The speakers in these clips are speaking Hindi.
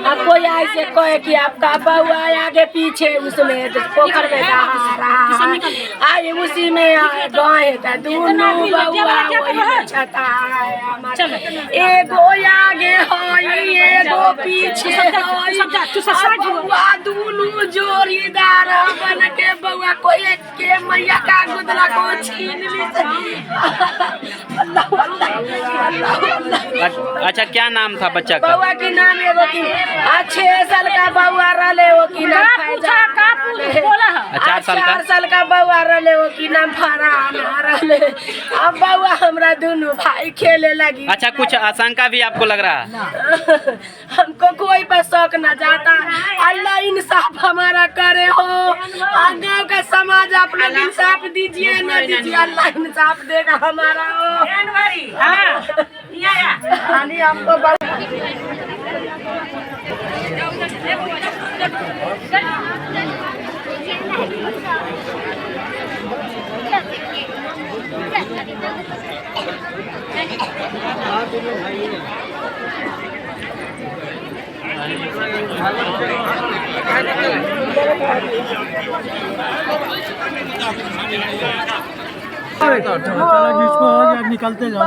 कोई ऐसे कहे कि आपका बउआ आगे पीछे उसमें पोखर में नहा रहा है, आए उसी में गए दोनों बउआ वही छता है। एगो आगे है एगो पीछे है, बउआ दोनों जोड़ीदार बन के बउआ को एक के मैया का गुदला को छीन ली। अच्छा, क्या नाम था बच्चा का? बउआ की नाम एगो की 6 साल का बउआ रले वो की नाम 4 साल का बउआ रले वो की नाम फरहाना रले। अब बउआ हमरा दोनों भाई खेले लगी। अच्छा, कुछ आशंका भी आपको लग रहा है? हमको कोई पर शौक न जाता। अल्लाह इंसाफ हमारा करे हो, गाँव का समाज आप लोग इंसाफ दीजिए न दीजिए, अल्लाह इंसाफ देगा हमारा हो। हमको जिसको निकलते जाओ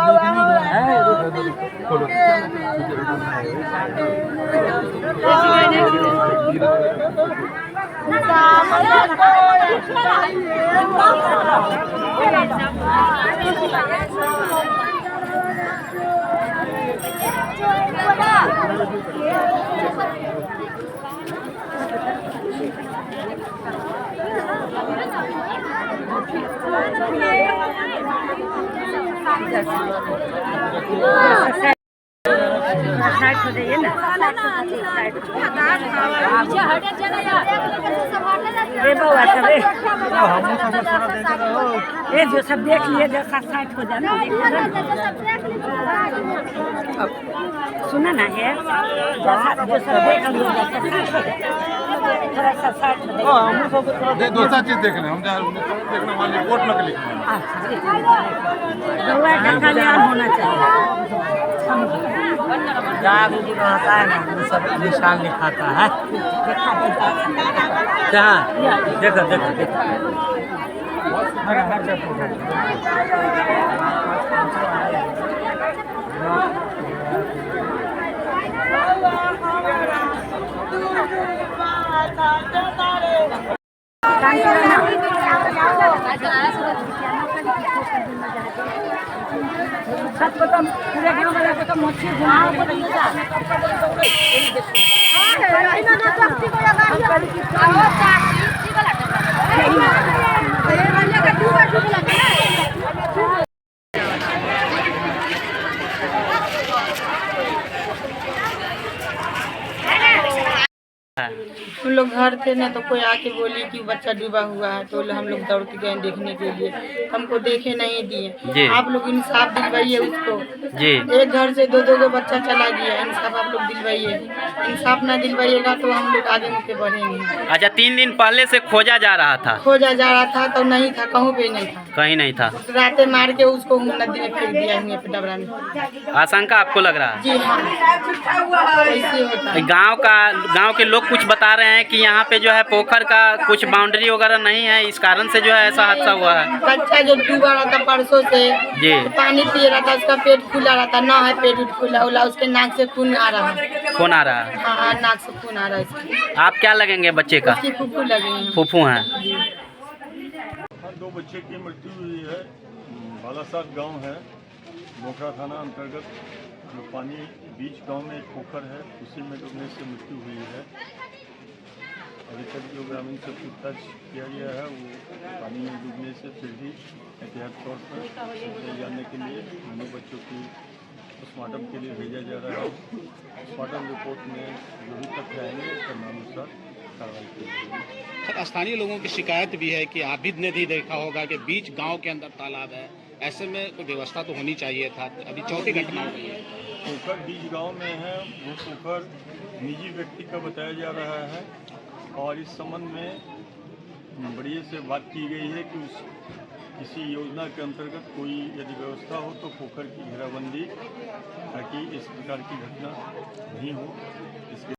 ये जो सब देख लिए जैसा साइड हो जाना सुना ना है जैसा जो सब देख लिए थोड़ा सा साइड दो चार चीज देखने हम देखने वाले रिपोर्ट में लिखना कल्याण होना चाहिए। जहाँ भी रहता है ना वो सब निशान लिखाता है। जहाँ देखो देखो देखो पूरे गाँव वाला को तो मच्छी हम लोग घर थे ना तो कोई आके बोली कि बच्चा डूबा हुआ है, तो हम लोग दौड़ के गए देखने के लिए। हमको देखे नहीं दिए। आप लोग इंसाफ दिलवाइए उसको जी। एक घर से दो को बच्चा चला गया, इंसाफ आप लोग दिलवाइए। इंसाफ ना दिलवाइएगा तो हम लोग आगे मुझे बढ़ेंगे। अच्छा, 3 दिन पहले से खोजा जा रहा था? खोजा जा रहा था तो नहीं था, कहूँ पे नहीं था, कहीं नहीं था। रातें मार के उसको नदी में फेंक दिया हुए पे डबरा में। आशंका आपको लग रहा है? जी हाँ, ऐसे होता है। गांव के लोग कुछ बता रहे हैं कि यहाँ पे जो है पोखर का कुछ बाउंड्री वगैरह नहीं है, इस कारण से जो है ऐसा हादसा हुआ है। बच्चा जो डूबा रहा था परसों से जी, पानी पी रहा था, उसका पेट खुला रहता ना है, पेट खुला हुआ, उसके नाक से खून आ रहा है। खून आ रहा है? हाँ, नाक से खून आ रहा है। आप क्या लगेंगे बच्चे का? उसकी फूफू लगे हैं। फूफू हैं। 2 बच्चे की मृत्यु हुई है। बालासाग गांव है, मोखरा थाना अंतर्गत। जो पानी बीच गांव में एक पोखर है, उसी में डूबने से मृत्यु हुई है। अभी तक जो ग्रामीण से पूछताछ किया गया है वो पानी में डूबने से फिर भी एहतियात तौर पर जानने के लिए दोनों बच्चों की पोस्टमार्टम के लिए भेजा जा रहा है। पोस्टमार्टम रिपोर्ट में जो भी तथ्य आएंगे उसके अनुसार कार्रवाई की जाएगी। स्थानीय लोगों की शिकायत भी है कि आप भी ने भी देखा होगा कि बीच गांव के अंदर तालाब है, ऐसे में कोई व्यवस्था तो होनी चाहिए था। अभी चौथी घटना हो गई है। पोखर बीच गांव में है, वो पोखर निजी व्यक्ति का बताया जा रहा है और इस संबंध में बढ़िया से बात की गई है कि किसी योजना के अंतर्गत कोई यदि व्यवस्था हो तो पोखर की घेराबंदी, ताकि इस प्रकार की घटना नहीं हो।